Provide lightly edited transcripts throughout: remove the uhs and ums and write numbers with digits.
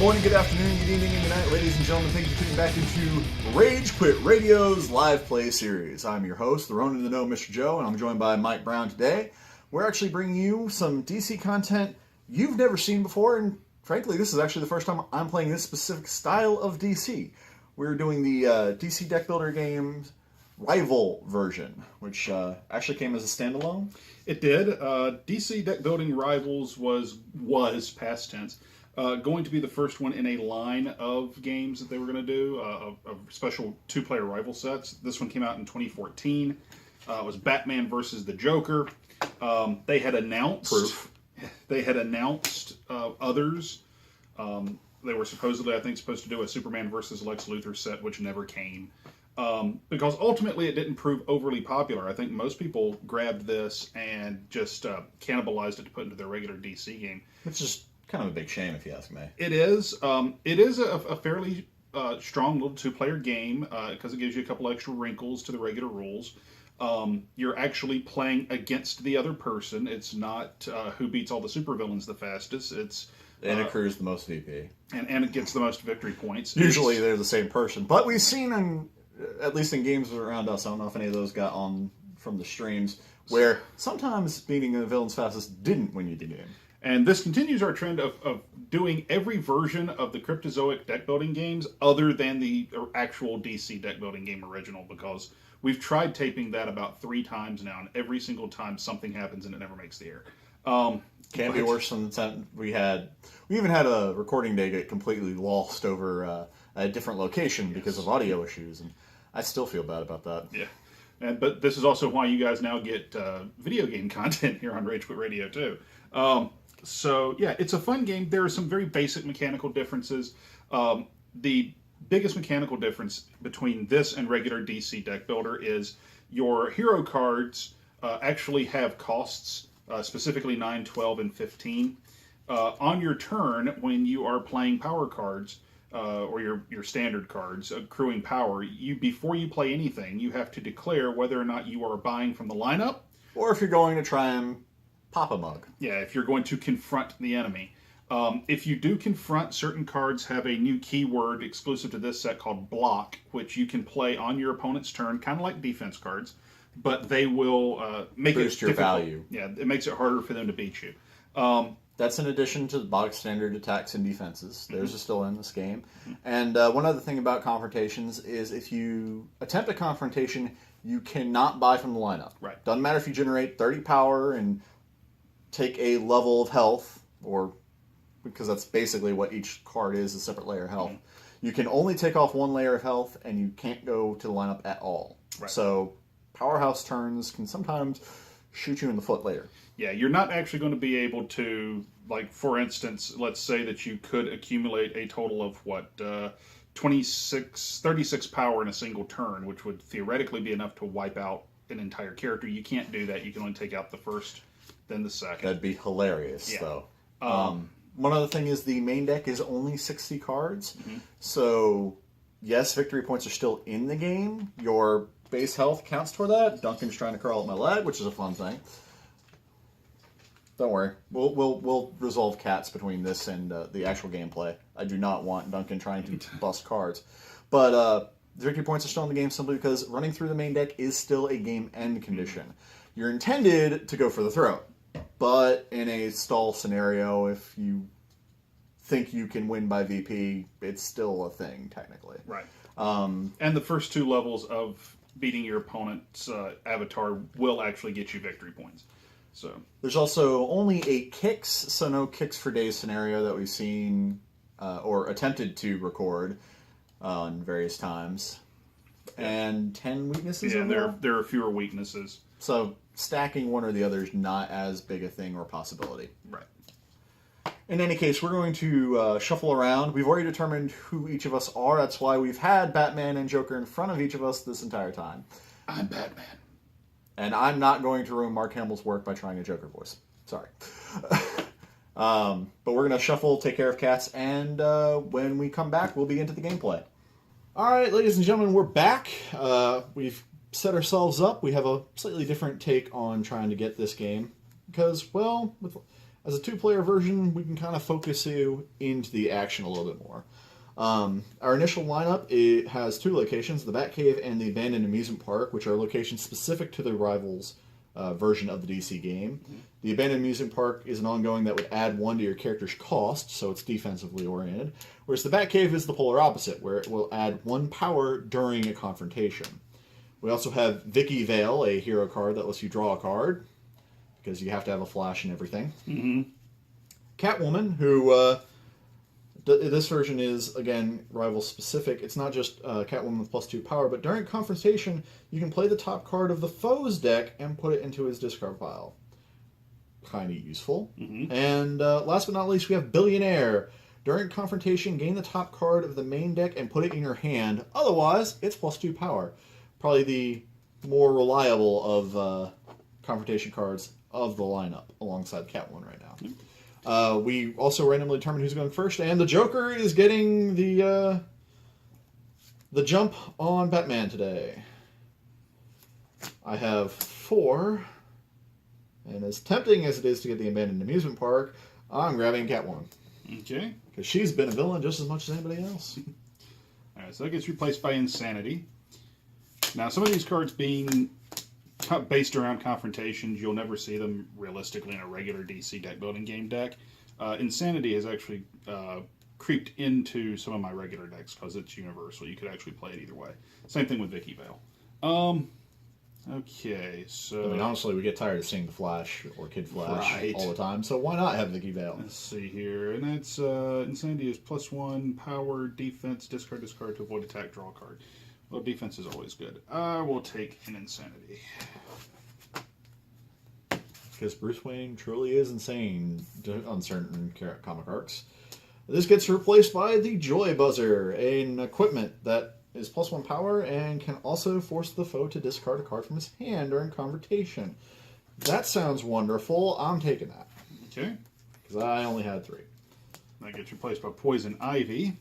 morning, good afternoon, good evening, and good night, ladies and gentlemen. Thank you for tuning back into Rage Quit Radio's live play series. I'm your host, the Ronin in the Know, Mr. Joe, and I'm joined by Mike Brown today. We're actually bringing you some DC content you've never seen before, and frankly, this is actually the first time I'm playing this specific style of DC. We're doing the DC Deck Builder games Rival version, which actually came as a standalone. It did. DC Deck Building Rivals was past tense. Going to be the first one in a line of games that they were going to do, of special two-player rival sets. This one came out in 2014. It was Batman versus the Joker. They had announced others. They were supposedly, I think, supposed to do a Superman versus Lex Luthor set, which never came. Because ultimately it didn't prove overly popular. I think most people grabbed this and just cannibalized it to put into their regular DC game. Which is kind of a big shame, if you ask me. It is. It is a fairly strong little two-player game because it gives you a couple extra wrinkles to the regular rules. You're actually playing against the other person. It's not who beats all the supervillains the fastest. It's and accrues the most VP. And it gets the most victory points. Usually they're the same person. But we've seen, at least in games around us, I don't know if any of those got on from the streams, where sometimes beating the villains fastest didn't win you the game. And this continues our trend of doing every version of the Cryptozoic deck building games other than the actual DC deck building game original, because we've tried taping that about 3 times now, and every single time something happens and it never makes the air. Can be worse than the time we had. We even had a recording day get completely lost over a different location because of audio issues, and I still feel bad about that. Yeah, but this is also why you guys now get video game content here on Rage Quit Radio too. So yeah, it's a fun game. There are some very basic mechanical differences. The biggest mechanical difference between this and regular DC Deck Builder is your hero cards actually have costs, specifically 9, 12, and 15. On your turn, when you are playing power cards, or your standard cards, accruing power, before you play anything, you have to declare whether or not you are buying from the lineup. Or if you're going to try and pop a mug. Yeah, if you're going to confront the enemy. If you do confront, certain cards have a new keyword exclusive to this set called block, which you can play on your opponent's turn, kind of like defense cards, but they will make boost your value. Yeah, it makes it harder for them to beat you. That's in addition to the box standard attacks and defenses. Theirs are still in this game. And one other thing about confrontations is if you attempt a confrontation, you cannot buy from the lineup. Right. Doesn't matter if you generate 30 power and take a level of health, or because that's basically what each card is, a separate layer of health. You can only take off 1 layer of health, and you can't go to the lineup at all. Right. So powerhouse turns can sometimes shoot you in the foot later. Yeah, you're not actually going to be able to, like, for instance, let's say that you could accumulate a total of, 36 power in a single turn, which would theoretically be enough to wipe out an entire character. You can't do that. You can only take out the first, then the second. That'd be hilarious, though. One other thing is the main deck is only 60 cards. So, yes, victory points are still in the game. Your base health counts toward that. Duncan's trying to crawl up my leg, which is a fun thing. Don't worry. We'll resolve cats between this and the actual gameplay. I do not want Duncan trying to bust cards. But the victory points are still in the game simply because running through the main deck is still a game end condition. You're intended to go for the throw. But in a stall scenario, if you think you can win by VP, it's still a thing, technically. Right. And the first 2 levels of beating your opponent's avatar will actually get you victory points. So there's also only 8 kicks, so no kicks for days scenario that we've seen or attempted to record on various times. And 10 weaknesses. Yeah, there are fewer weaknesses. So stacking one or the other is not as big a thing or possibility. Right. In any case, we're going to shuffle around. We've already determined who each of us are. That's why we've had Batman and Joker in front of each of us this entire time. I'm Batman. And I'm not going to ruin Mark Hamill's work by trying a Joker voice. Sorry. But we're going to shuffle, take care of cats, and when we come back, we'll begin to the gameplay. All right, ladies and gentlemen, we're back. We've set ourselves up. We have a slightly different take on trying to get this game. Because, well, As a two-player version, we can kind of focus you into the action a little bit more. Our initial lineup, it has two locations, the Batcave and the Abandoned Amusement Park, which are locations specific to the Rivals version of the DC game. Mm-hmm. The Abandoned Amusement Park is an ongoing that would add 1 to your character's cost, so it's defensively oriented, whereas the Batcave is the polar opposite, where it will add 1 power during a confrontation. We also have Vicky Vale, a hero card that lets you draw a card, because you have to have a flash and everything. Mm-hmm. Catwoman, who this version is, again, rival specific. It's not just Catwoman with +2 power, but during confrontation, you can play the top card of the foe's deck and put it into his discard pile. Kind of useful. Mm-hmm. And last but not least, we have Billionaire. During confrontation, gain the top card of the main deck and put it in your hand. Otherwise, it's +2 power. Probably the more reliable of confrontation cards of the lineup, alongside Catwoman right now. Mm-hmm. We also randomly determine who's going first, and the Joker is getting the jump on Batman today. I have 4, and as tempting as it is to get the Abandoned Amusement Park, I'm grabbing Catwoman. Okay. Because she's been a villain just as much as anybody else. Alright, so that gets replaced by Insanity. Now, some of these cards being based around confrontations, you'll never see them realistically in a regular DC deck building game deck. Insanity has actually creeped into some of my regular decks because it's universal. You could actually play it either way. Same thing with Vicky Vale. Okay, so... I mean, honestly, we get tired of seeing the Flash or Kid Flash all the time, so why not have Vicky Vale? Let's see here. And that's Insanity is +1, power, defense, discard to avoid attack, draw a card. Well, defense is always good. I will take an Insanity. Because Bruce Wayne truly is insane on certain comic arcs. This gets replaced by the Joy Buzzer, an equipment that is +1 power and can also force the foe to discard a card from his hand during confrontation. That sounds wonderful. I'm taking that. Okay. Because I only had 3. That gets replaced by Poison Ivy,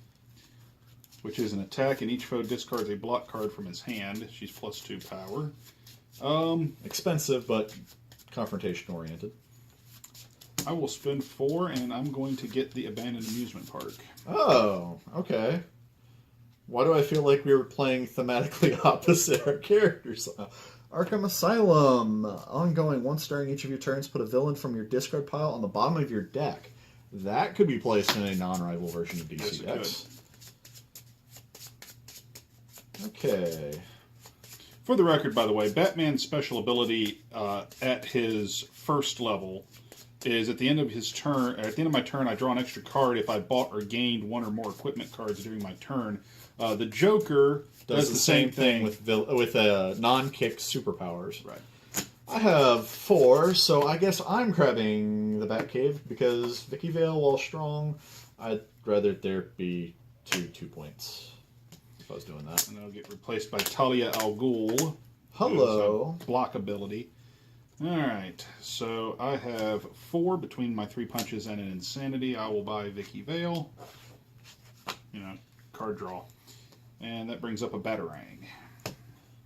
which is an attack, and each foe discards a block card from his hand. She's +2 power. Expensive, but confrontation-oriented. I will spend 4, and I'm going to get the Abandoned Amusement Park. Oh, okay. Why do I feel like we were playing thematically opposite our characters? Arkham Asylum. Ongoing. Once during each of your turns, put a villain from your discard pile on the bottom of your deck. That could be placed in a non-rival version of DC decks. Okay. For the record, by the way, Batman's special ability at his first level is at the end of his turn. At the end of my turn, I draw an extra card if I bought or gained 1 or more equipment cards during my turn. The Joker does the same thing with non-kick superpowers. Right. I have 4, so I guess I'm grabbing the Batcave because Vicky Vale, while strong, I'd rather there be 2 points. If I was doing that. And I'll get replaced by Talia al Ghul. Hello. Block ability. Alright, so I have 4 between my 3 punches and an Insanity. I will buy Vicky Vale. Card draw. And that brings up a Batarang.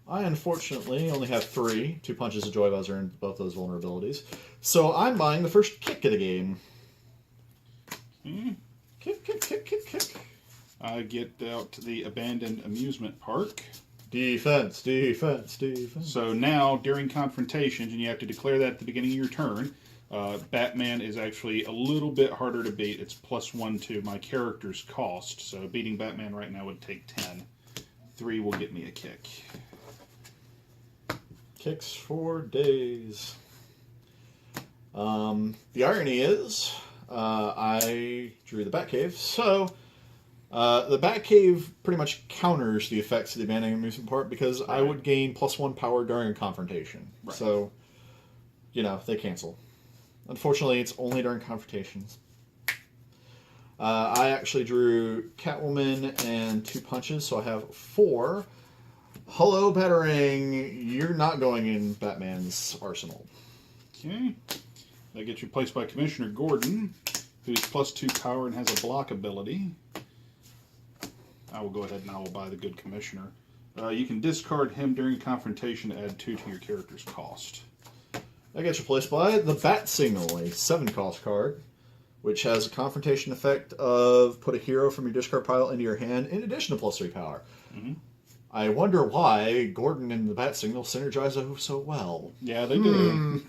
I unfortunately only have 3. 2 punches, a Joy Buzzer, and both those vulnerabilities. So I'm buying the first kick of the game. Kick, kick, kick, kick, kick. I get out the Abandoned Amusement Park. Defense, defense, defense. So now, during confrontations, and you have to declare that at the beginning of your turn, Batman is actually a little bit harder to beat. It's +1 to my character's cost. So beating Batman right now would take 10. 3 will get me a kick. Kicks for days. The irony is, I drew the Batcave, so the Batcave pretty much counters the effects of the Abandoned Amusement Park because I would gain +1 power during a confrontation. Right. So, they cancel. Unfortunately, it's only during confrontations. I actually drew Catwoman and 2 punches, so I have 4. Hello, Batarang. You're not going in Batman's arsenal. Okay. That gets replaced by Commissioner Gordon, who's +2 power and has a block ability. I will go ahead and I will buy the good Commissioner. You can discard him during confrontation to add 2 to your character's cost. That gets replaced by the Bat Signal, a 7-cost card, which has a confrontation effect of put a hero from your discard pile into your hand in addition to +3 power. Mm-hmm. I wonder why Gordon and the Bat Signal synergize so well. Yeah, they do.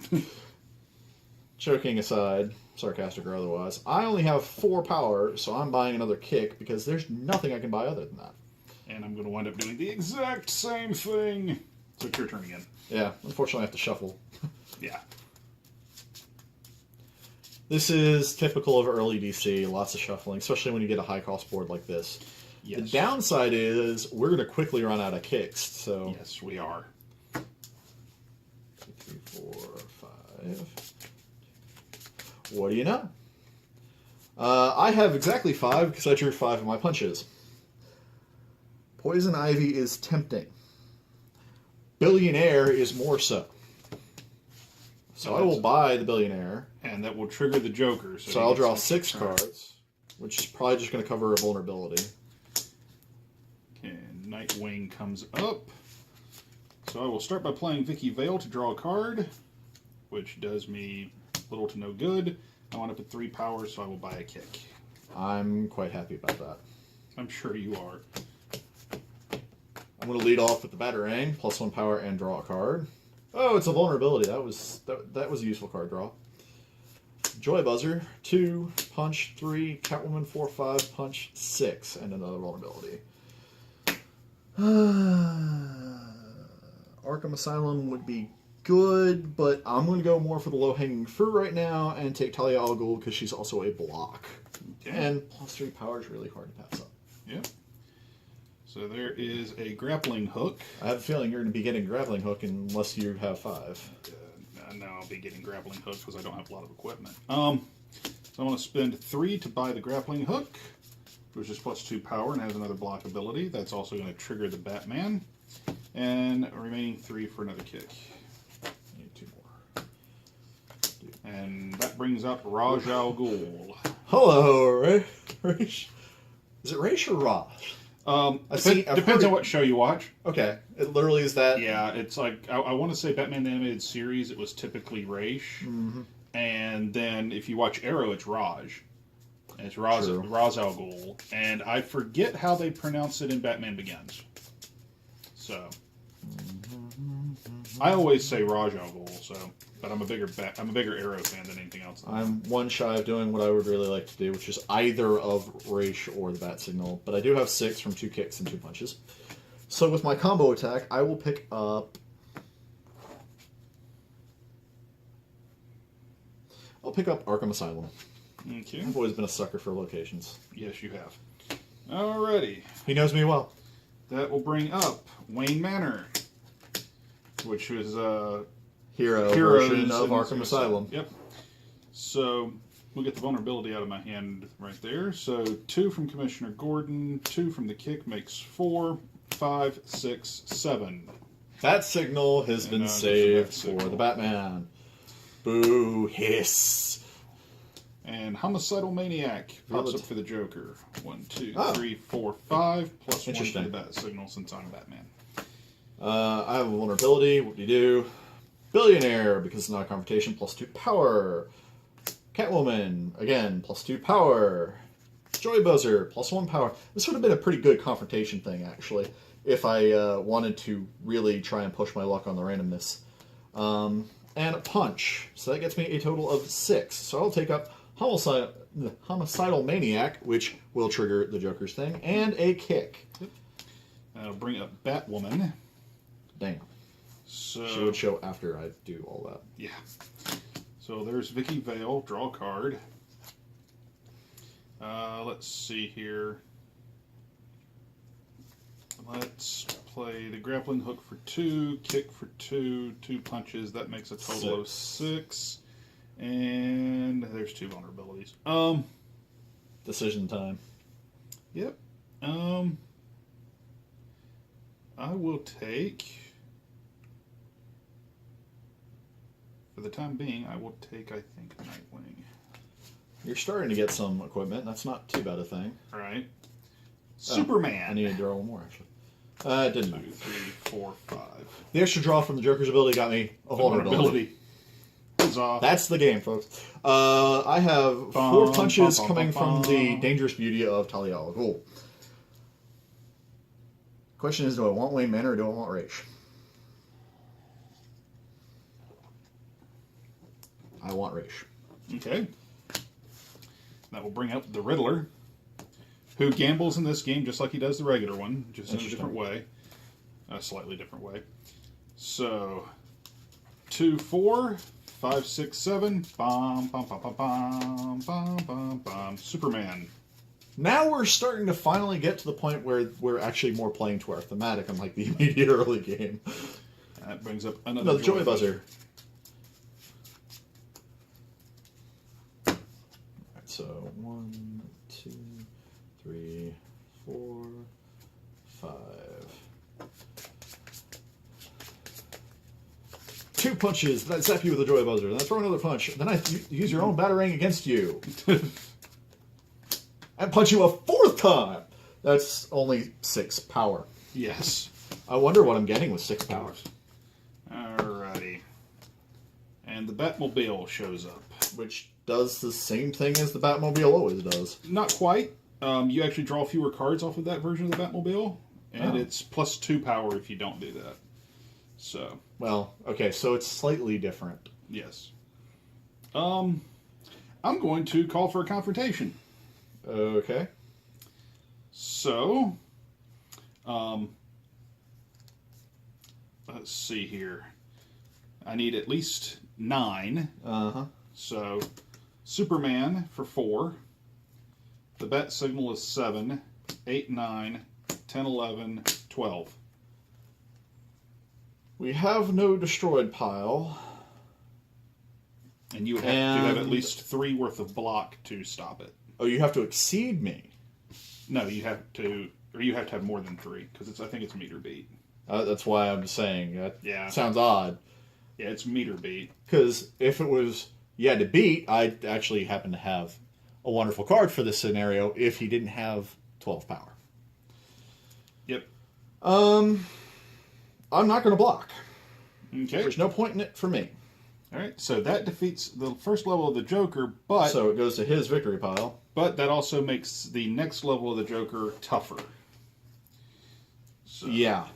Joking aside, sarcastic or otherwise, I only have 4 power, so I'm buying another kick because there's nothing I can buy other than that. And I'm going to wind up doing the exact same thing. So it's your turn again. Yeah, unfortunately I have to shuffle. Yeah. This is typical of early DC, lots of shuffling, especially when you get a high-cost board like this. Yes. The downside is we're going to quickly run out of kicks, so... Yes, we are. 2, 3, 4, 5... What do you know? I have exactly 5 because I drew 5 of my punches. Poison Ivy is tempting. Billionaire is more so. So I will buy the Billionaire. And that will trigger the Joker. So I'll draw 6 cards, which is probably just going to cover a vulnerability. And Nightwing comes up. So I will start by playing Vicky Vale to draw a card, which does me little to no good. I want up at 3 power, so I will buy a kick. I'm quite happy about that. I'm sure you are. I'm going to lead off with the Batarang, +1 power, and draw a card. Oh, it's a vulnerability. That was a useful card draw. Joy Buzzer, 2, punch, 3, Catwoman, 4, 5, punch, 6, and another vulnerability. Arkham Asylum would be good, but I'm going to go more for the low-hanging fruit right now and take Talia al Ghul because she's also a block. Okay. And +3 power is really hard to pass up. Yep. So there is a grappling hook. I have a feeling you're going to be getting grappling hook unless you have 5. No, I'll be getting grappling hook because I don't have a lot of equipment. So I want to spend 3 to buy the grappling hook, which is +2 power and has another block ability. That's also going to trigger the Batman. And remaining 3 for another kick. Need 2 more. And that brings up Raj Al Ghul. Hello, Raish. Is it Raish or Raj? Depends on what show you watch. Okay, it literally is that. Yeah, it's like, I want to say Batman the Animated Series, it was typically Raish. Mm-hmm. And then if you watch Arrow, it's Raj. And it's Ra's al Ghul. And I forget how they pronounce it in Batman Begins. So, I always say Raj al Ghul, so, but I'm a bigger Arrow fan than anything else. I'm one shy of doing what I would really like to do, which is either of Raish or the Bat Signal. But I do have 6 from 2 kicks and 2 punches. So with my combo attack, I will pick up... I'll pick up Arkham Asylum. Okay. I've always been a sucker for locations. Yes, you have. Alrighty. He knows me well. That will bring up Wayne Manor, which was Hero version of Arkham Asylum. Yep. So we'll get the vulnerability out of my hand right there. So 2 from Commissioner Gordon, 2 from the kick makes 4, 5, 6, 7. That signal has been saved for the Batman. Boo, hiss. And Homicidal Maniac pops up for the Joker. 1, 2, 3, 4, 5, +1 to the Bat Signal since I'm Batman. I have a vulnerability. What do you do? Billionaire, because it's not a confrontation, +2 power. Catwoman, again, +2 power. Joy Buzzer, +1 power. This would have been a pretty good confrontation thing, actually, if I wanted to really try and push my luck on the randomness. And a punch. So that gets me a total of 6. So I'll take up Homicidal Maniac, which will trigger the Joker's thing, and a kick. Yep. That'll bring up Batwoman. Damn. So she would show after I do all that. Yeah. So there's Vicky Vale. Draw a card. Let's see here. Let's play the grappling hook for 2, kick for 2, 2 punches. That makes a total of 6. And there's 2 vulnerabilities. Decision time. Yep. I will take, for the time being, I think, Nightwing. You're starting to get some equipment. That's not too bad a thing. All right. Superman. I need to draw one more, actually. It didn't 2, matter. 3, 4, 5. The extra draw from the Joker's ability got me a vulnerability. Huzzah. That's the game, folks. I have 4 punches coming from the dangerous beauty of Talia al Ghul. Question is, do I want Wayne Manor or do I want Raish? I want Raish. Okay. That will bring up the Riddler, who gambles in this game just like he does the regular one, just in a different way. A slightly different way. So, 2, 4, 5, 6, 7. Bum, bum, bum, bum, bum, bum, bum, bum. Superman. Now we're starting to finally get to the point where we're actually more playing to our thematic, unlike the immediate early game. That brings up another Joy Buzzer. Alright, so 1, 2, 3, 4, 5. 2 punches, then I zap you with a Joy Buzzer, then I throw another punch, then I use your own Batarang against you. And punch you a 4th time! That's only 6 power. Yes. I wonder what I'm getting with 6 power. Alrighty. And the Batmobile shows up. Which does the same thing as the Batmobile always does. Not quite. You actually draw fewer cards off of that version of the Batmobile, and it's plus 2 power if you don't do that. So. Well, okay, so it's slightly different. Yes. I'm going to call for a confrontation. Okay. So, let's see here. I need at least 9. Uh-huh. So, Superman for 4. The Bat Signal is 7, 8, 9, 10, 11, 12. We have no destroyed pile. And you would have to have at least 3 worth of block to stop it. Oh, you have to exceed me. No, you have to have more than 3 because I think it's meter beat. That's why I'm saying that. Yeah. Sounds odd. Yeah, it's meter beat. Because if it was you had to beat, I'd actually happen to have a wonderful card for this scenario if he didn't have 12 power. Yep. I'm not going to block. Okay. There's no point in it for me. All right, so that defeats the first level of the Joker, but... So it goes to his victory pile. But that also makes the next level of the Joker tougher. So, yeah.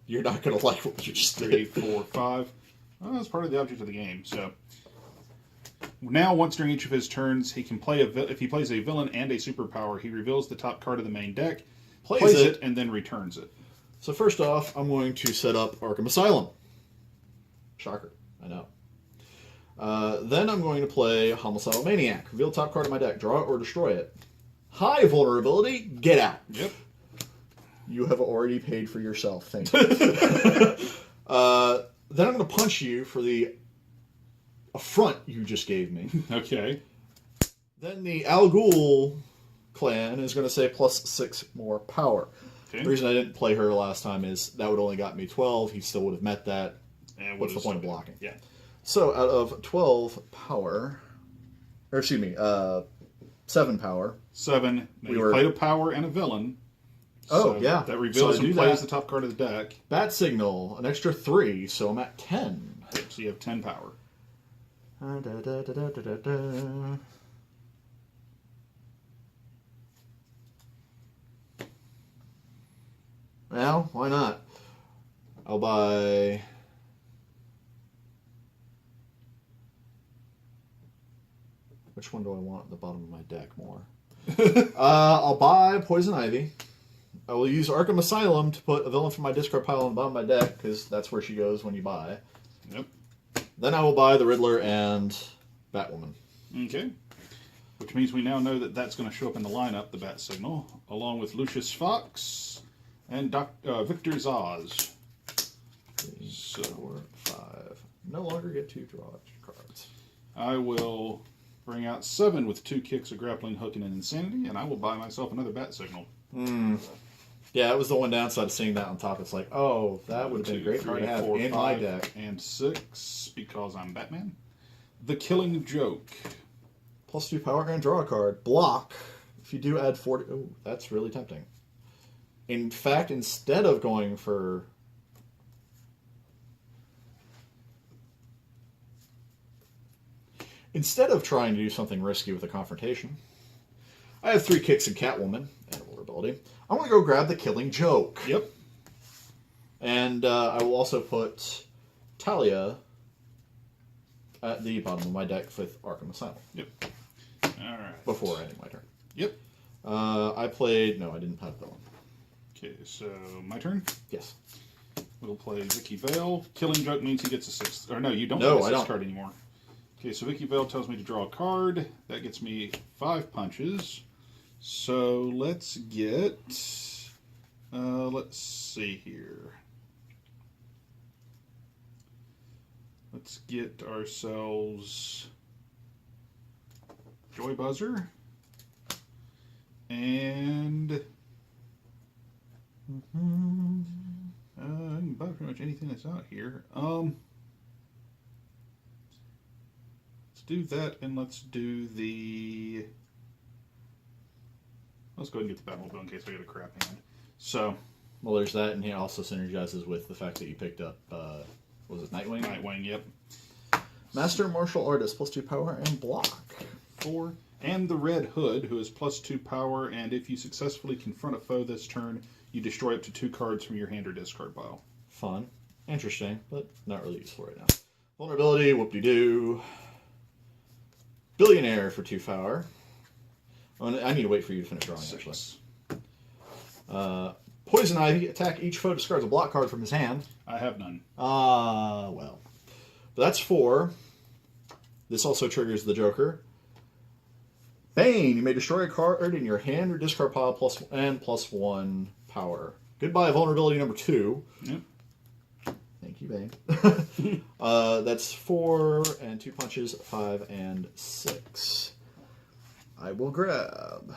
You're not going to like what you just 3, did. 4, 5. Well, that's part of the object of the game, so... Now, once during each of his turns, he can play if he plays a villain and a superpower, he reveals the top card of the main deck, plays it, and then returns it. So first off, I'm going to set up Arkham Asylum. Shocker, I know. Then I'm going to play Homicidal Maniac. Reveal top card of my deck. Draw it or destroy it. High vulnerability. Get out. Yep. You have already paid for yourself. Thank you. Then I'm going to punch you for the affront you just gave me. Okay. Then the Al Ghul clan is going to say plus 6 more power. Okay. The reason I didn't play her last time is that would only got me 12. He still would have met that. And what's the point of blocking? Yeah. So out of 12 power, or excuse me, 7 power. 7. Now you played a power and a villain. Oh, so yeah. That reveals so and plays the top card of the deck. Bat Signal, an extra 3, so I'm at 10. Yep, so you have 10 power. Well, why not? I'll buy... Which one do I want at the bottom of my deck more? I'll buy Poison Ivy. I will use Arkham Asylum to put a villain from my discard pile on the bottom of my deck, because that's where she goes when you buy. Yep. Then I will buy the Riddler and Batwoman. Okay. Which means we now know that that's going to show up in the lineup, the Bat Signal, along with Lucius Fox and Victor Zaz. 3, 4, 5. No longer get to draw cards. I will bring out 7 with 2 kicks, a grappling hook, and an insanity, and I will buy myself another Bat Signal. Yeah, it was the one downside of seeing that on top. It's like, oh, that would have been a great card to have in my deck. And 6, because I'm Batman. The Killing Joke. Plus 2 power and draw a card. Block. If you do add 40... Oh, that's really tempting. In fact, instead of going for... Instead of trying to do something risky with a confrontation, I have 3 kicks and Catwoman and vulnerability. I'm going to go grab the Killing Joke. Yep. And I will also put Talia at the bottom of my deck with Arkham Asylum. Yep. All right. Before ending my turn. Yep. I played... No, I didn't have that one. Okay, so my turn? Yes. We'll play Vicky Vale. Killing Joke means he gets a 6th. Or no, you don't No, get a I 6th don't. card anymore. Okay, so Vicky Vale tells me to draw a card. That gets me 5 punches. So let's get... let's see here. Let's get ourselves Joy Buzzer. And... I can buy pretty much anything that's out here. Let's do that, and let's do the... Let's go ahead and get the Batmobile in case I get a crap hand. So... Well, there's that, and he also synergizes with the fact that you picked up, was it Nightwing? Nightwing, yep. Master Martial Artist, +2 power and block. 4. And the Red Hood, who is +2 power, and if you successfully confront a foe this turn, you destroy up to 2 cards from your hand or discard pile. Fun. Interesting, but not really useful right now. Vulnerability, whoop-de-doo. Billionaire for 2 power. Oh, I need to wait for you to finish drawing, 6. actually. Poison Ivy, attack each foe discards a block card from his hand. I have none. Well. But that's 4. This also triggers the Joker. Bane, you may destroy a card in your hand or discard pile +1 power. Goodbye, vulnerability number 2. Yep. Thank you, Bane. That's 4 and 2 punches, 5 and 6. I will grab.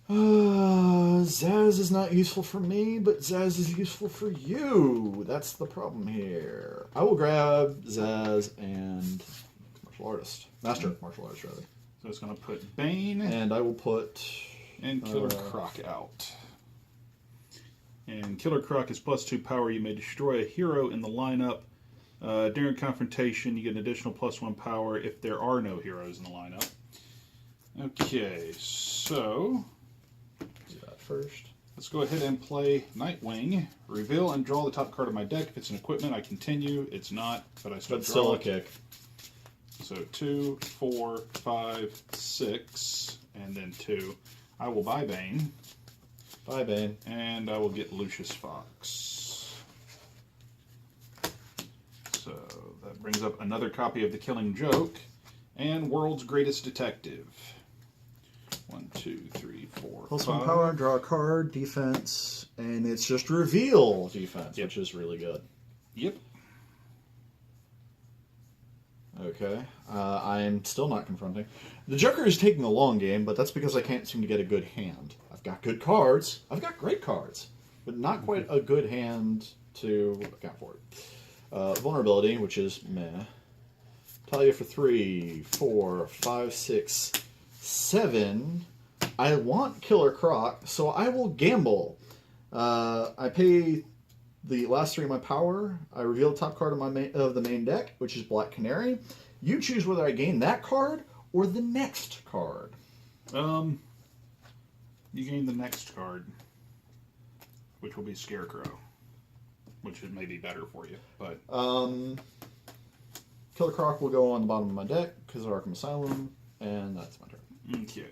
Zaz is not useful for me, but Zaz is useful for you. That's the problem here. I will grab Zaz and Martial Artist. Master Martial Artist, rather. So it's going to put Bane And I will put... and Killer Croc out. And Killer Croc is +2 power. You may destroy a hero in the lineup. During confrontation, you get an additional +1 power if there are no heroes in the lineup. Okay, so... do that first. Let's go ahead and play Nightwing. Reveal and draw the top card of my deck. If it's an equipment, I continue. It's not, but I still But draw still a it. kick. So 2, 4, 5, 6, and then 2. I will buy Bane. Bye, Bane. And I will get Lucius Fox. So that brings up another copy of The Killing Joke and World's Greatest Detective. 1, 2, 3, 4, +1 5. power, draw a card, defense, and it's just reveal defense, Yep. which is really good. Yep. Okay. I'm still not confronting. The Joker is taking a long game, but that's because I can't seem to get a good hand. I've got good cards. I've got great cards, but not quite a good hand to account for it. Vulnerability, which is meh. Talia for 3, 4, 5, 6, 7. I want Killer Croc, so I will gamble. I pay the last 3 of my power. I reveal the top card of the main deck, which is Black Canary. You choose whether I gain that card or the next card. You gain the next card, which will be Scarecrow, which may be better for you, but... Killer Croc will go on the bottom of my deck because of Arkham Asylum, and that's my turn. Okay.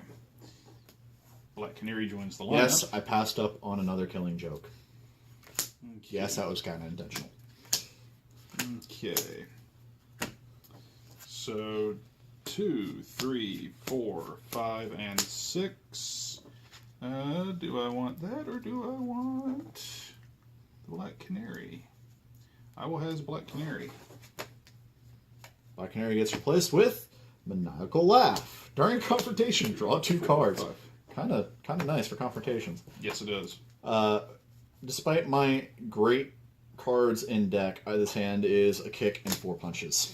Black Canary joins the lineup. Yes, I passed up on another Killing Joke. Okay. Yes, that was kind of intentional. Okay. So 2, 3, 4, 5, and 6. Do I want that or do I want the Black Canary? I will has Black Canary. Black Canary gets replaced with Maniacal Laugh. During confrontation, draw 2 cards. Kind of nice for confrontations. Yes, it is. Despite my great cards in deck, this hand is a kick and 4 punches.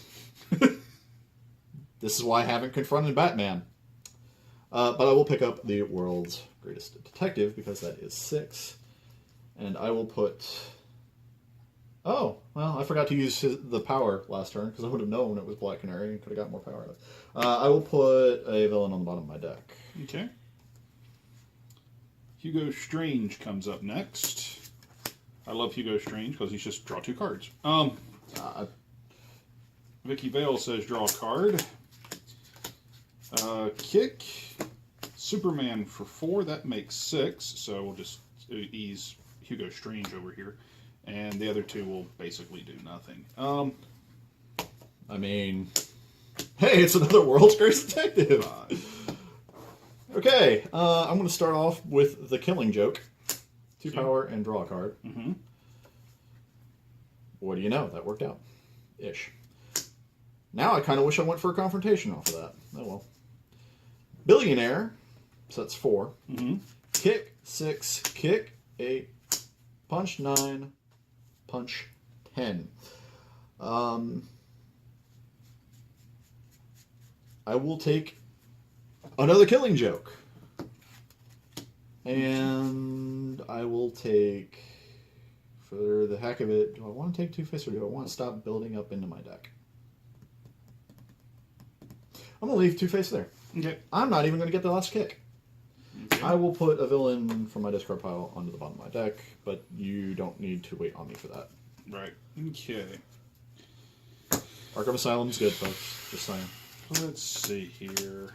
This is why I haven't confronted Batman. But I will pick up the world's greatest detective because that is 6. And I will put... Oh, well, I forgot to use the power last turn because I would have known it was Black Canary and could have got more power out of it. I will put a villain on the bottom of my deck. Okay. Hugo Strange comes up next. I love Hugo Strange because he's just draw 2 cards. Vicky Vale says draw a card. Kick. Superman for 4. That makes 6. So we'll just ease Hugo Strange over here. And the other 2 will basically do nothing. I mean, hey, it's another World's Greatest Detective. Okay, I'm going to start off with the Killing Joke. 2 power and draw a card. Mm-hmm. What do you know? That worked out. Ish. Now I kind of wish I went for a confrontation off of that. Oh well. Billionaire. So that's 4. Mm-hmm. Kick 6. Kick 8. Punch 9. Punch 10. I will take another Killing Joke. And I will take, for the heck of it, do I want to take Two-Face or do I want to stop building up into my deck? I'm going to leave Two-Face there. Okay. I'm not even going to get the last kick. Okay. I will put a villain from my discard pile onto the bottom of my deck, but you don't need to wait on me for that. Right. Okay. Arkham Asylum's good, folks. Just saying. Let's see here.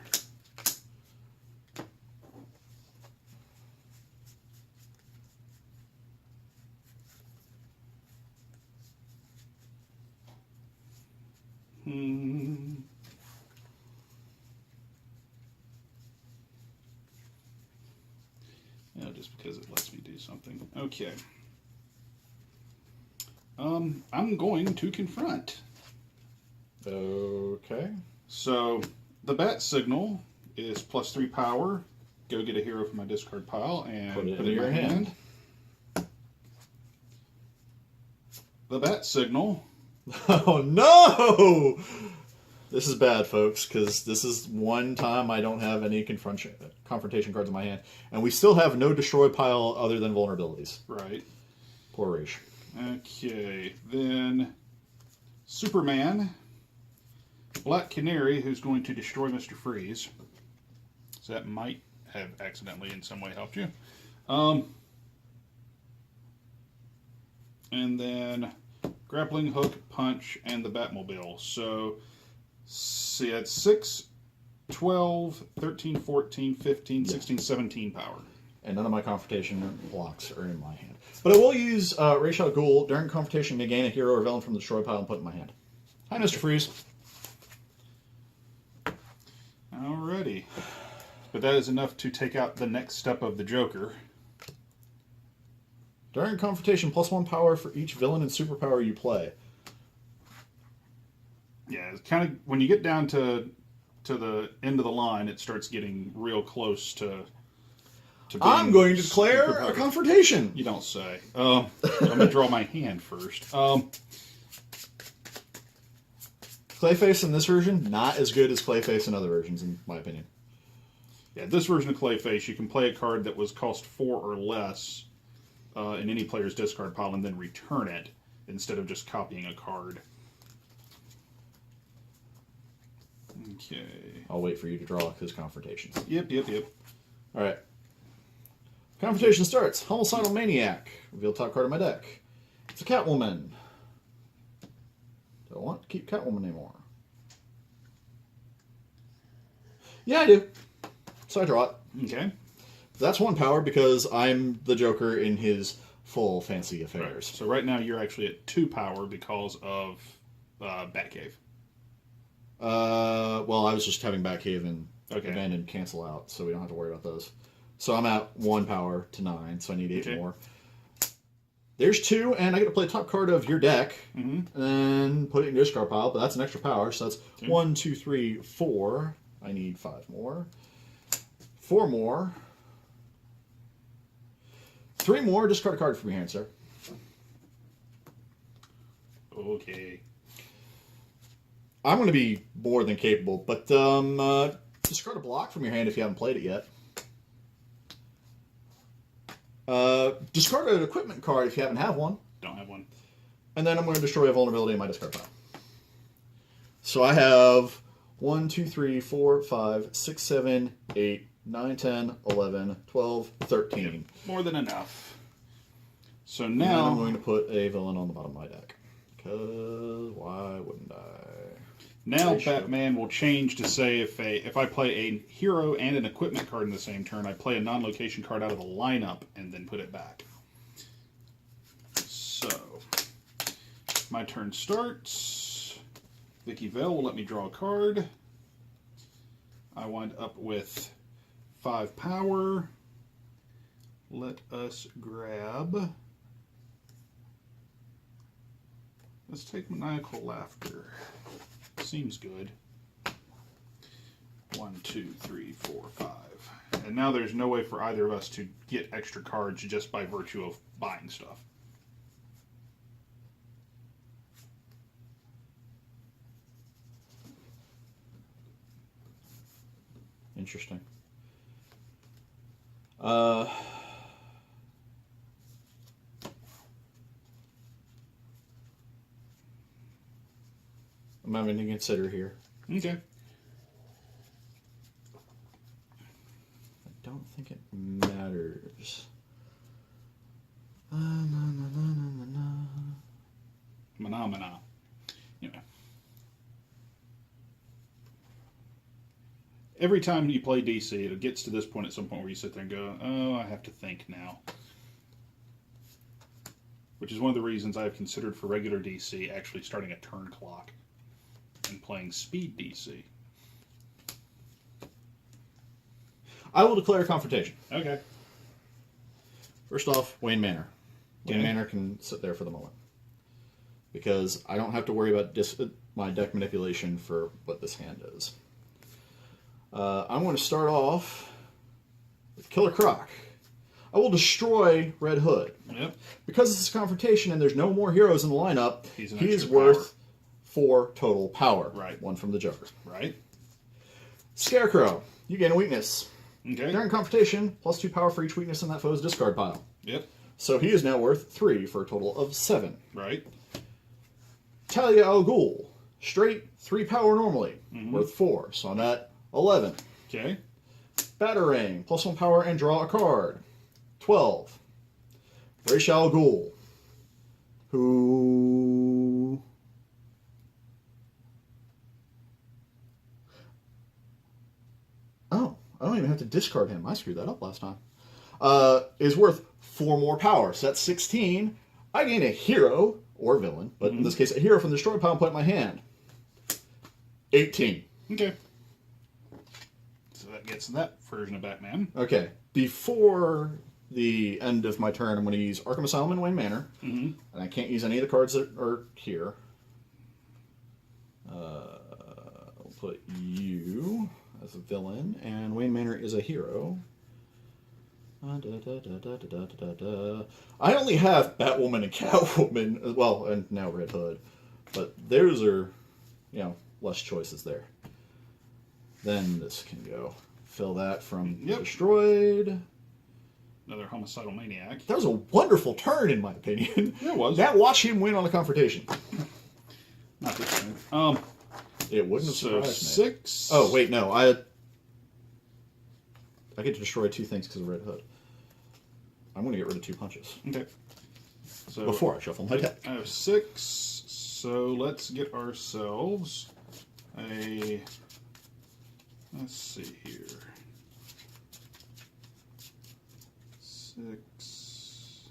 Yeah, just because it lets me do something. Okay. I'm going to confront. Okay. So, the bat signal is +3 power. Go get a hero from my discard pile and put it in your hand. The bat signal. Oh no! This is bad, folks, because this is one time I don't have any confrontation cards in my hand. And we still have no destroy pile other than vulnerabilities. Right. Poor Raish. Okay, then Superman, Black Canary, who's going to destroy Mr. Freeze. So that might have accidentally in some way helped you. And then Grappling Hook, Punch, and the Batmobile. So, see, that's 6, 12, 13, 14, 15, 16, 17 power. And none of my confrontation blocks are in my hand. But I will use Ra's al Ghul during confrontation to gain a hero or villain from the destroy pile and put it in my hand. Hi, Mr. Freeze. Alrighty. But that is enough to take out the next step of the Joker. During confrontation, +1 power for each villain and superpower you play. Yeah, it's kind of when you get down to the end of the line, it starts getting real close to I'm going to declare a confrontation. You don't say. I'm going to draw my hand first. Clayface in this version, not as good as Clayface in other versions, in my opinion. Yeah, this version of Clayface, you can play a card that was cost 4 or less in any player's discard pile and then return it instead of just copying a card. Okay. I'll wait for you to draw his confrontations. Yep. All right. Confrontation starts. Homicidal Maniac. Reveal top card of my deck. It's a Catwoman. Don't want to keep Catwoman anymore. Yeah, I do. So I draw it. Okay. That's 1 power because I'm the Joker in his full fancy affairs. Right. So right now you're actually at 2 power because of Batcave. Well, I was just having Batcave and Abandon cancel out, so we don't have to worry about those. So I'm at 1 power to 9, so I need 8 more. There's 2, and I get to play top card of your deck and put it in your discard pile, but that's an extra power, so that's 1, 2, 3, 4. I need 5 more. 4 more. 3 more. Discard a card from your hand, sir. Okay. I'm going to be more than capable, but Discard a block from your hand if you haven't played it yet. Discard an equipment card if you haven't have one. Don't have one. And then I'm going to destroy a vulnerability in my discard pile. So I have 1, 2, 3, 4, 5, 6, 7, 8, 9, 10, 11, 12, 13. Yep. More than enough. So And now I'm going to put a villain on the bottom of my deck. Because why wouldn't I? Now Batman will change to say if I play a hero and an equipment card in the same turn, I play a non-location card out of the lineup and then put it back. So, my turn starts. Vicky Vale will let me draw a card. I wind up with 5 power. Let us grab... Let's take Maniacal Laughter. Seems good. 1, 2, 3, 4, 5. And now there's no way for either of us to get extra cards just by virtue of buying stuff. Interesting. I'm having to consider here. Okay. I don't think it matters. Mana. You know. Every time you play DC, it gets to this point at some point where you sit there and go, oh, I have to think now. Which is one of the reasons I've considered for regular DC actually starting a turn clock and playing speed DC. I will declare confrontation. Okay. First off, Wayne Manor. Wayne Okay. Manor can sit there for the moment. Because I don't have to worry about my deck manipulation for what this hand is. I'm going to start off with Killer Croc. I will destroy Red Hood. Yep. Because this is confrontation and there's no more heroes in the lineup, he is extra worth 4 total power. Right. 1 from the Joker. Right. Scarecrow. You gain a weakness. Okay. During confrontation, +2 power for each weakness in that foe's discard pile. Yep. So he is now worth 3 for a total of 7. Right. Talia al Ghul. Straight 3 power normally. Worth 4. So on that, 11. Okay. Batarang. +1 power and draw a card. 12. Ra's al Ghul. Who... Oh, I don't even have to discard him. I screwed that up last time. Is worth 4 more power. So that's 16. I gain a hero, or villain, but in this case, a hero from the destroy pile and put it in my hand. 18. Okay. So that gets that version of Batman. Okay. Before the end of my turn, I'm going to use Arkham Asylum and Wayne Manor. And I can't use any of the cards that are here. I'll put you as a villain, and Wayne Manor is a hero. I only have Batwoman and Catwoman, well, and now Red Hood, but theirs are, less choices there. Then this can go. Fill that from destroyed. Another homicidal maniac. That was a wonderful turn, in my opinion. Yeah, it was. Now watch him win on a confrontation. Not this turn. It wouldn't have So surprised me. 6. Oh, wait, no. I get to destroy 2 things because of Red Hood. I'm going to get rid of 2 punches. Okay. So Before I shuffle my deck. I have 6. So let's get ourselves a... Let's see here. 6.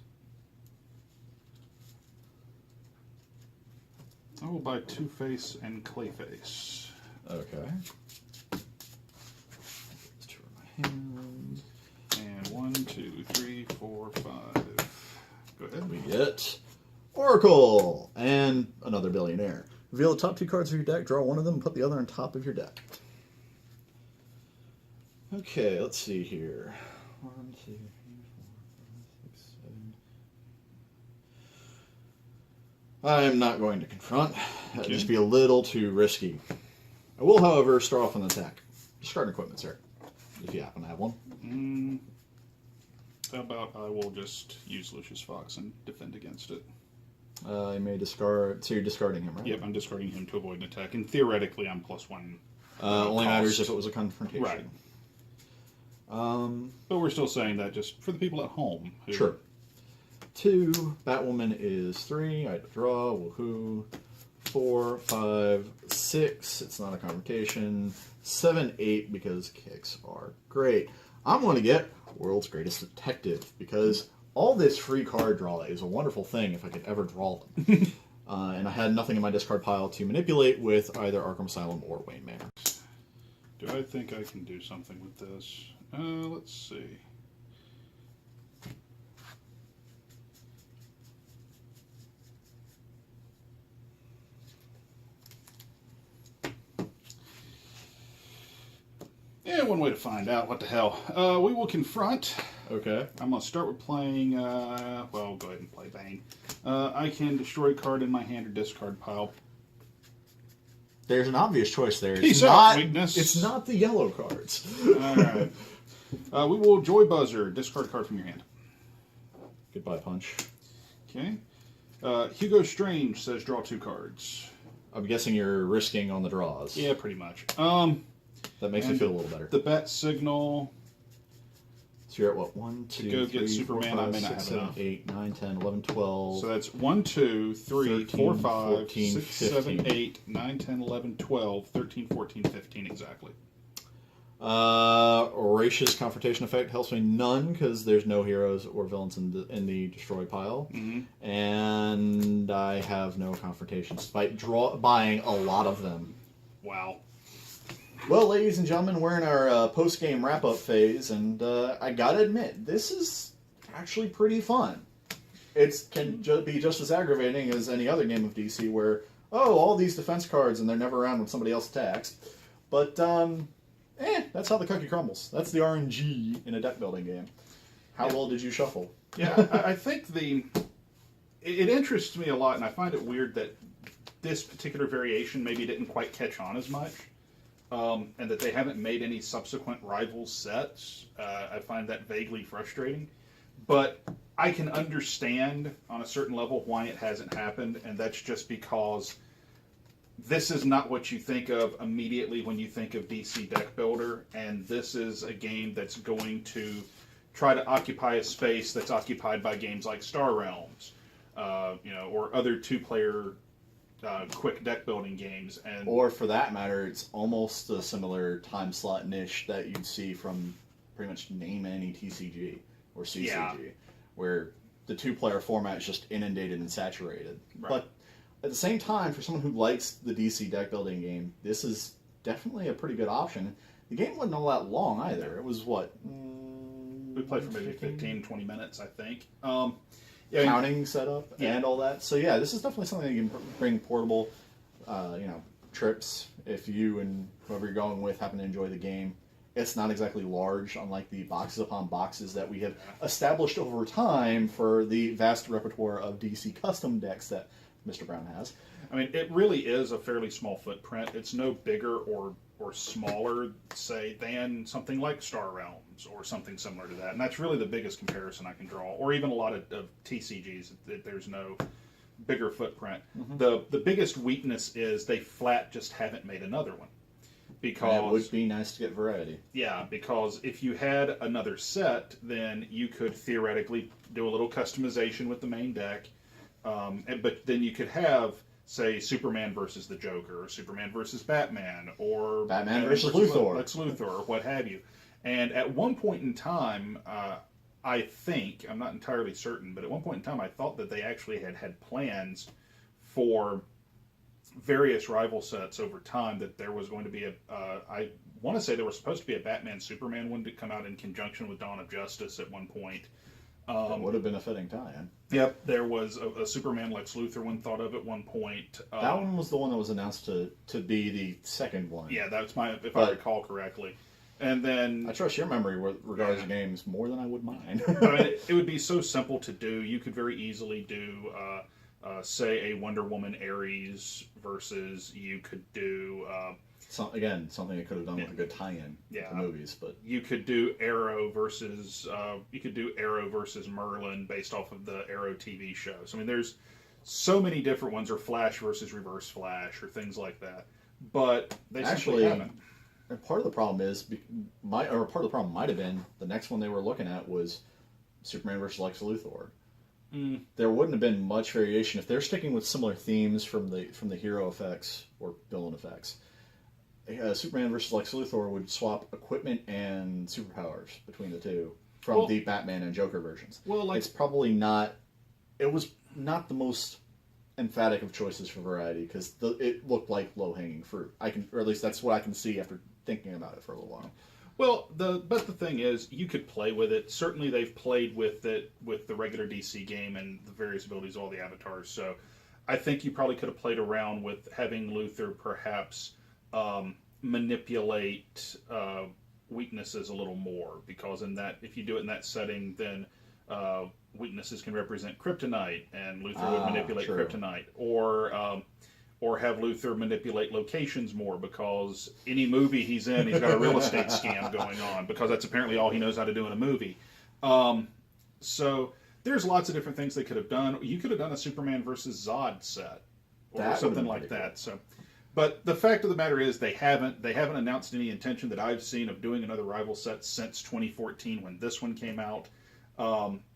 I will buy Two-Face and Clayface. Okay. Let's turn my hand. And 1, 2, 3, 4, 5. Go ahead. We get Oracle and another billionaire. Reveal the top 2 cards of your deck, draw one of them, and put the other on top of your deck. Okay, let's see here. 1, 2, 3, 4, 5, 6, 7. I'm not going to confront. That would just be a little too risky. I will, however, start off an attack. discarding equipment, sir, if you happen to have one. How about I will just use Lucius Fox and defend against it? You may discard. So you're discarding him, right? Yep, I'm discarding him to avoid an attack, and theoretically I'm +1. Only cost. matters if it was a confrontation. Right. But we're still saying that just for the people at home. Sure. 2, Batwoman is 3. I draw. Woohoo. 4, 5, 6. It's not a confrontation. 7, 8 because kicks are great. I'm going to get World's Greatest Detective because all this free card draw is a wonderful thing if I could ever draw them. And I had nothing in my discard pile to manipulate with either Arkham Asylum or Wayne Manor. Do I think I can do something with this? Let's see. Yeah, one way to find out. What the hell? We will confront. Okay. I'm going to start with playing, well, go ahead and play Bane. I can destroy a card in my hand or discard pile. There's an obvious choice there. Peace out, weakness. It's not the yellow cards. Alright. We will Joy Buzzer. Discard a card from your hand. Goodbye, Punch. Okay. Hugo Strange says draw 2 cards. I'm guessing you're risking on the draws. Yeah, pretty much. That makes me feel a little better. The Bat Signal. So you're at what? 1, 2, go 3, get Superman, 4, 5, I may not 6, have 7, enough. 8, 9, 10, 11, 12. So that's 1, 2, 3, 4, 13, 5, 14, 6, 7, 15. 8, 9, 10, 11, 12, 13, 14, 15 exactly. Horatius Confrontation Effect helps me none because there's no heroes or villains in the destroy pile. Mm-hmm. And I have no confrontations despite buying a lot of them. Wow. Well, ladies and gentlemen, we're in our post-game wrap-up phase, and I gotta admit, this is actually pretty fun. It can be just as aggravating as any other game of DC where, all these defense cards and they're never around when somebody else attacks. But, that's how the cookie crumbles. That's the RNG in a deck-building game. How well did you shuffle? Yeah, I think it interests me a lot, and I find it weird that this particular variation maybe didn't quite catch on as much. And that they haven't made any subsequent rival sets. I find that vaguely frustrating. But I can understand on a certain level why it hasn't happened, and that's just because this is not what you think of immediately when you think of DC Deck Builder, and this is a game that's going to try to occupy a space that's occupied by games like Star Realms, or other two-player quick deck building games, or for that matter, it's almost a similar time slot niche that you'd see from pretty much name any TCG or CCG, where the 2-player format is just inundated and saturated. Right. But at the same time, for someone who likes the DC deck building game, this is definitely a pretty good option. The game wasn't all that long either. It was what? We played for maybe 15, 20 minutes, I think. Counting setup and all that. So yeah, this is definitely something you can bring portable, trips if you and whoever you're going with happen to enjoy the game. It's not exactly large, unlike the boxes upon boxes that we have established over time for the vast repertoire of DC custom decks that Mr. Brown has. I mean, it really is a fairly small footprint. It's no bigger or smaller, say, than something like Star Realms or something similar to that. And that's really the biggest comparison I can draw. Or even a lot of TCGs, that there's no bigger footprint. Mm-hmm. The biggest weakness is they flat just haven't made another one. Because it would be nice to get variety. Yeah, because if you had another set, then you could theoretically do a little customization with the main deck. But then you could have, say, Superman versus the Joker, or Superman versus Batman, or Batman versus Luthor, Lex Luthor, or what have you. And at one point in time, I think, I'm not entirely certain, but at one point in time, I thought that they actually had plans for various rival sets over time, that there was going to be I want to say there was supposed to be a Batman-Superman one to come out in conjunction with Dawn of Justice at one point. That would have been a fitting tie-in. Yep, there was a Superman Lex Luthor one thought of at one point. That one was the one that was announced to be the second one. Yeah, that's if I recall correctly. And then I trust your memory with regards to games more than I would mine. I mean, it would be so simple to do. You could very easily do, say, a Wonder Woman Ares versus you could do something they could have done with a good tie-in to movies. But you could do Arrow versus Merlin based off of the Arrow TV show. So I mean, there's so many different ones, or Flash versus Reverse Flash, or things like that. But they simply haven't. And part of the problem is, part of the problem might have been the next one they were looking at was Superman versus Lex Luthor. There wouldn't have been much variation if they're sticking with similar themes from the hero effects or villain effects. Superman versus Lex Luthor would swap equipment and superpowers between the two from the Batman and Joker versions. Well, it's probably not. It was not the most emphatic of choices for variety because it looked like low-hanging fruit. Or at least that's what I can see after thinking about it for a little while. Well, but the thing is, you could play with it. Certainly, they've played with it with the regular DC game and the various abilities of all the avatars. So, I think you probably could have played around with having Luthor perhaps manipulate weaknesses a little more, because if you do it in that setting, then weaknesses can represent kryptonite, and Luthor would manipulate kryptonite, or have Luthor manipulate locations more, because any movie he's in, he's got a real estate scam going on, because that's apparently all he knows how to do in a movie. So there's lots of different things they could have done. You could have done a Superman versus Zod set, or something like that. So, but the fact of the matter is, they haven't announced any intention that I've seen of doing another rival set since 2014 when this one came out.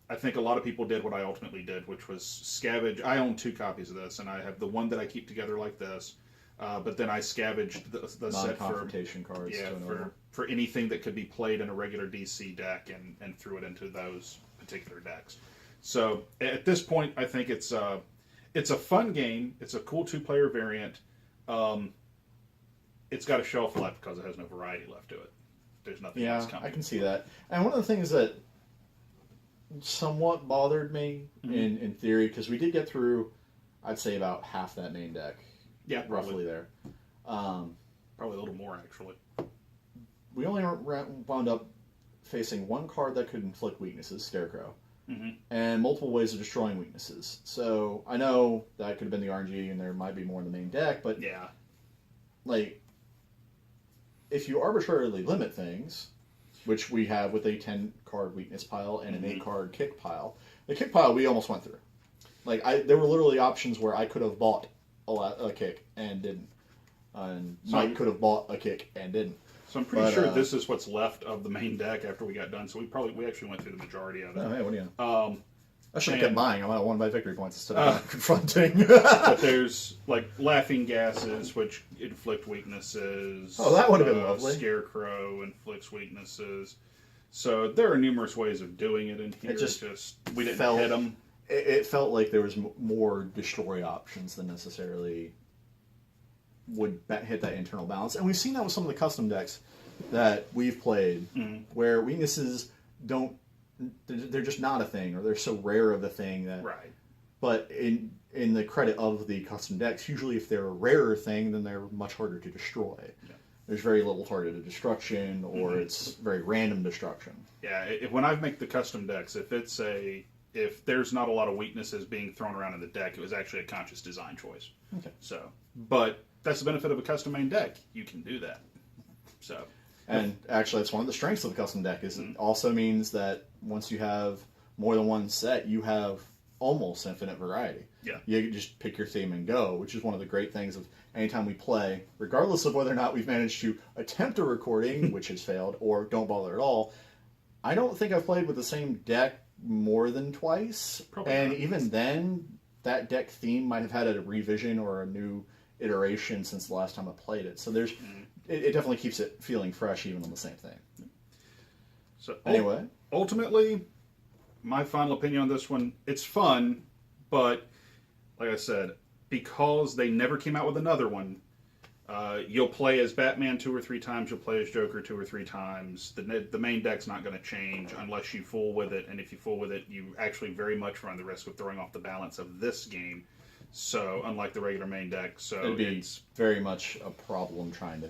I think a lot of people did what I ultimately did, which was scavenge. I own 2 copies of this, and I have the one that I keep together like this. But then I scavenged the set non-confrontation cards. For anything that could be played in a regular DC deck, and threw it into those particular decks. So at this point, I think it's a fun game. It's a cool 2-player variant. It's got a shelf life because it has no variety left to it. There's nothing else coming. I can see that. And one of the things that somewhat bothered me in theory, because we did get through, I'd say, about half that main deck. Yeah, roughly there. Probably a little more, actually. We only wound up facing one card that could inflict weaknesses, Scarecrow, and multiple ways of destroying weaknesses. So I know that could have been the RNG, and there might be more in the main deck, but if you arbitrarily limit things, which we have with a 10-card weakness pile and an 8-card kick pile. The kick pile we almost went through. There were literally options where I could have bought a kick and didn't. And Mike could have bought a kick and didn't. So I'm pretty sure this is what's left of the main deck after we got done. So we actually went through the majority of it. Oh, hey, what do you know? I should have kept buying. I might have won by victory points instead of confronting. But there's laughing gases, which inflict weaknesses. Oh, that would have been lovely. Scarecrow inflicts weaknesses. So there are numerous ways of doing it in here. It just we didn't hit them. It felt like there was more destroy options than necessarily would hit that internal balance. And we've seen that with some of the custom decks that we've played, where weaknesses they're just not a thing, or they're so rare of a thing that. Right. But in the credit of the custom decks, usually if they're a rarer thing, then they're much harder to destroy. Yeah. There's very little targeted destruction, or it's very random destruction. Yeah, when I make the custom decks, if there's not a lot of weaknesses being thrown around in the deck, it was actually a conscious design choice. Okay. So, but that's the benefit of a custom main deck. You can do that. So. And actually, that's one of the strengths of the custom deck. Is it also means that once you have more than one set, you have almost infinite variety. Yeah. You can just pick your theme and go, which is one of the great things of anytime we play, regardless of whether or not we've managed to attempt a recording, which has failed, or don't bother at all. I don't think I've played with the same deck more than twice. Probably and not. Even then, that deck theme might have had a revision or a new iteration since the last time I played it. So there's... It definitely keeps it feeling fresh, even on the same thing. So anyway, ultimately, my final opinion on this one: it's fun, but like I said, because they never came out with another one, you'll play as Batman 2 or 3 times. You'll play as Joker 2 or 3 times. The main deck's not going to change unless you fool with it, and if you fool with it, you actually very much run the risk of throwing off the balance of this game. So, unlike the regular main deck, it's very much a problem trying to.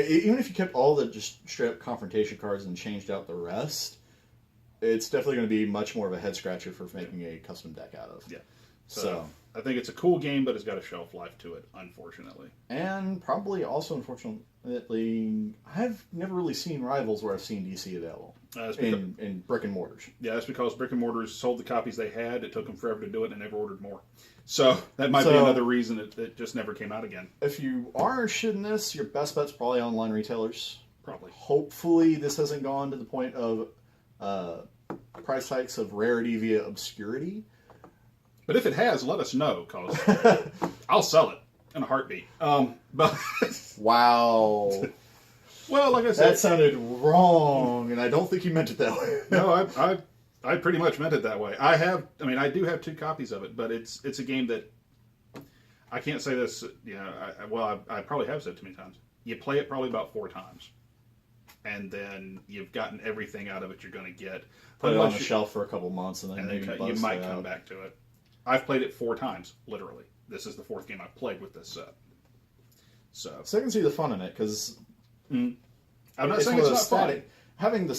Even if you kept all the just straight up confrontation cards and changed out the rest, it's definitely going to be much more of a head scratcher for making a custom deck out of. Yeah. So I think it's a cool game, but it's got a shelf life to it, unfortunately. And probably also, unfortunately, I've never really seen Rivals where I've seen DC available in brick and mortars. Yeah, that's because brick and mortars sold the copies they had. It took them forever to do it, and never ordered more. So that might be another reason it just never came out again. If you are interested in this, your best bet's probably online retailers. Probably. Hopefully, this hasn't gone to the point of price hikes of rarity via obscurity. But if it has, let us know, because I'll sell it in a heartbeat. But wow. Well, like I said, that sounded wrong, and I don't think you meant it that way. No, I pretty much meant it that way. I do have 2 copies of it, but it's a game that I can't say this. I probably have said too many times. You play it probably about 4 times, and then you've gotten everything out of it you're going to get. Put it on the shelf for a couple months, and then maybe you might come back to it. I've played it 4 times, literally. This is the 4th game I've played with this set. So I can see the fun in it, because I'm not saying it's not static. Having the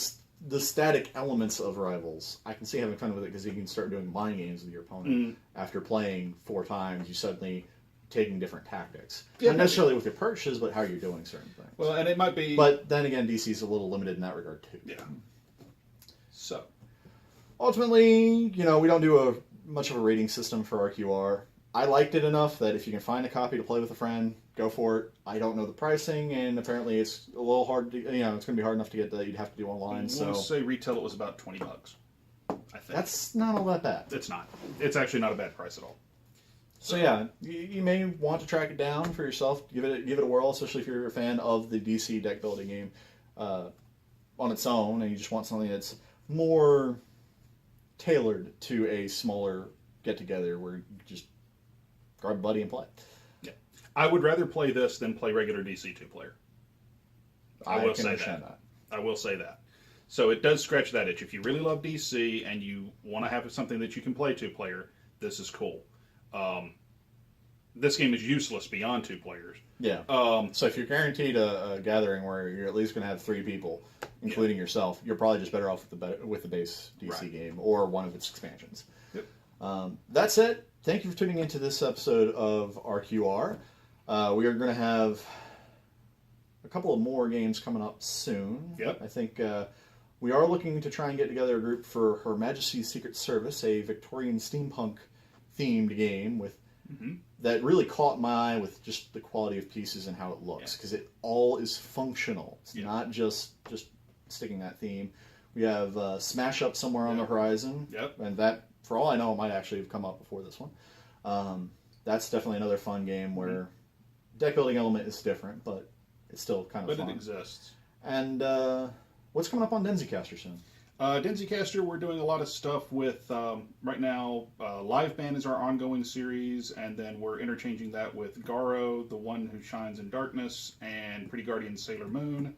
static elements of Rivals, I can see having fun with it, because you can start doing mind games with your opponent. After playing 4 times, you suddenly taking different tactics. Not necessarily with your purchases, but how you're doing certain things. Well, and it might be... But then again, DC's a little limited in that regard, too. Yeah. So ultimately, we don't do much of a rating system for RQR. I liked it enough that if you can find a copy to play with a friend, go for it. I don't know the pricing, and apparently it's a little hard to, it's going to be hard enough to get that you'd have to do online. I want to say retail it was about $20, I think. That's not all that bad. It's not. It's actually not a bad price at all. So yeah, you may want to track it down for yourself. Give it a whirl, especially if you're a fan of the DC deck building game on its own, and you just want something that's more tailored to a smaller get-together where you just grab a buddy and play. Yeah, I would rather play this than play regular DC 2-player. I will say that. I will say that. So it does scratch that itch. If you really love DC and you want to have something that you can play 2-player, this is cool. This game is useless beyond 2 players. Yeah. So if you're guaranteed a gathering where you're at least going to have 3 people, including yourself, you're probably just better off with the base DC game or one of its expansions. Yep. That's it. Thank you for tuning into this episode of RQR. We are going to have a couple of more games coming up soon. Yep. I think we are looking to try and get together a group for Her Majesty's Secret Service, a Victorian steampunk themed game with that really caught my eye with just the quality of pieces and how it looks, because it all is functional. It's not just sticking that theme. We have Smash Up somewhere on the horizon, and that, for all I know, might actually have come up before this one. That's definitely another fun game where deck building element is different, but it's still kind of fun. But it exists. And what's coming up on Denzicaster soon? Denzicaster, we're doing a lot of stuff with, right now, Live Band is our ongoing series, and then we're interchanging that with Garo, the One Who Shines in Darkness, and Pretty Guardian Sailor Moon.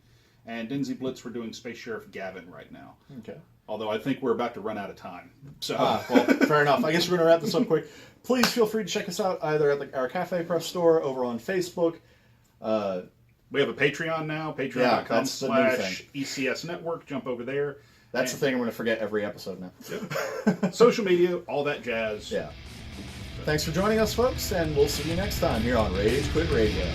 And Denzi Blitz, we're doing Space Sheriff Gavin right now. Okay. Although I think we're about to run out of time. So well, fair enough. I guess we're going to wrap this up quick. Please feel free to check us out either at our Cafe Press store, over on Facebook. We have a Patreon now, patreon.com/ECS Network. Jump over there. That's the thing I'm going to forget every episode now. Yep. Social media, all that jazz. Yeah. Thanks for joining us, folks, and we'll see you next time here on Rage Quit Radio.